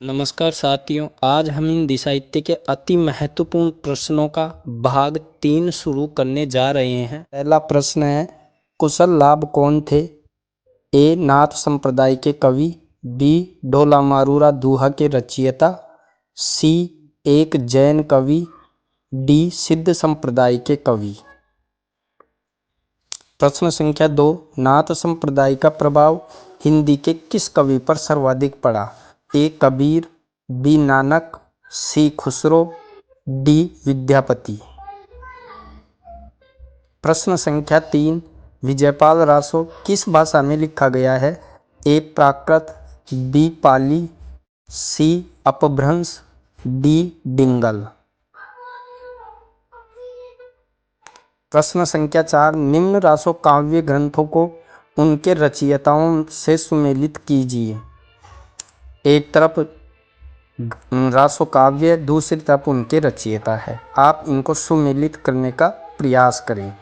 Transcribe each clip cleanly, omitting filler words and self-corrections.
नमस्कार साथियों, आज हम हिंदी साहित्य के अति महत्वपूर्ण प्रश्नों का भाग 3 शुरू करने जा रहे हैं। पहला प्रश्न है, कुशल लाभ कौन थे? ए. नाथ संप्रदाय के कवि, बी. ढोला मारूरा दोहा के रचयिता, सी. एक जैन कवि, डी. सिद्ध संप्रदाय के कवि। प्रश्न संख्या 2, नाथ संप्रदाय का प्रभाव हिंदी के किस कवि पर सर्वाधिक पड़ा? ए. कबीर, बी. नानक, सी. खुसरो, डी. विद्यापति। प्रश्न संख्या 3, विजयपाल रासो किस भाषा में लिखा गया है? ए. प्राकृत, बी. पाली, सी. अपभ्रंश, डी. डिंगल। प्रश्न संख्या 4, निम्न रासो काव्य ग्रंथों को उनके रचयिताओं से सुमेलित कीजिए। एक तरफ रासो काव्य, दूसरी तरफ उनके रचयिता है। आप इनको सुमेलित करने का प्रयास करें।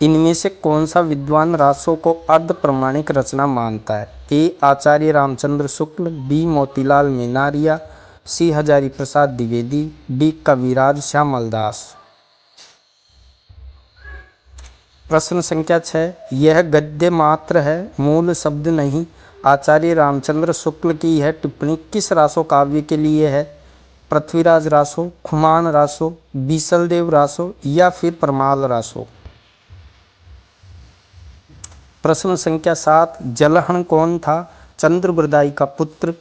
इनमें से कौन सा विद्वान रासो को अर्ध प्रमाणिक रचना मानता है? ए. आचार्य रामचंद्र शुक्ल, बी. मोतीलाल मेनारिया, सी. हजारी प्रसाद द्विवेदी, डी. कविराज श्यामल दास। प्रश्न संख्या 6, यह गद्य मात्र है, मूल शब्द नहीं। आचार्य रामचंद्र शुक्ल की यह टिप्पणी किस रासो काव्य के लिए है? पृथ्वीराज रासो, खुमान रासो, बीसलदेव रासो या फिर परमाल रासो। प्रश्न संख्या 7, जलहण कौन था? चंद्रबरदाई का पुत्र,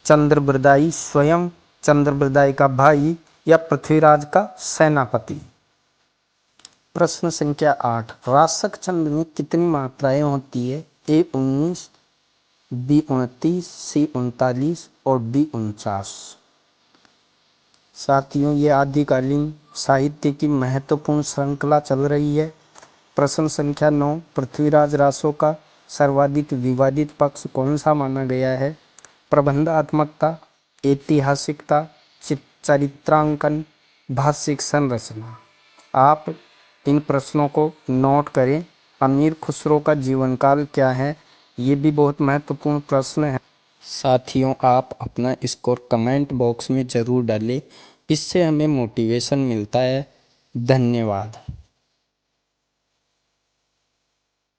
चंद्रबरदाई स्वयं, चंद्रबरदाई का भाई या पृथ्वीराज का सेनापति। प्रश्न संख्या 8, रासक छंद में कितनी मात्राएं होती है? ए. 19, बी. 29, सी. 39 और डी. 49। साथियों, ये आदिकालीन साहित्य की महत्वपूर्ण श्रृंखला चल रही है। प्रश्न संख्या 9, पृथ्वीराज रासो का सर्वाधिक विवादित पक्ष कौन सा माना गया है? प्रबंधात्मकता, ऐतिहासिकता, चरित्रांकन, भाषिक संरचना। आप इन प्रश्नों को नोट करें। अमीर खुसरो का जीवन काल क्या है? ये भी बहुत महत्वपूर्ण प्रश्न है। साथियों, आप अपना स्कोर कमेंट बॉक्स में ज़रूर डालें, इससे हमें मोटिवेशन मिलता है। धन्यवाद।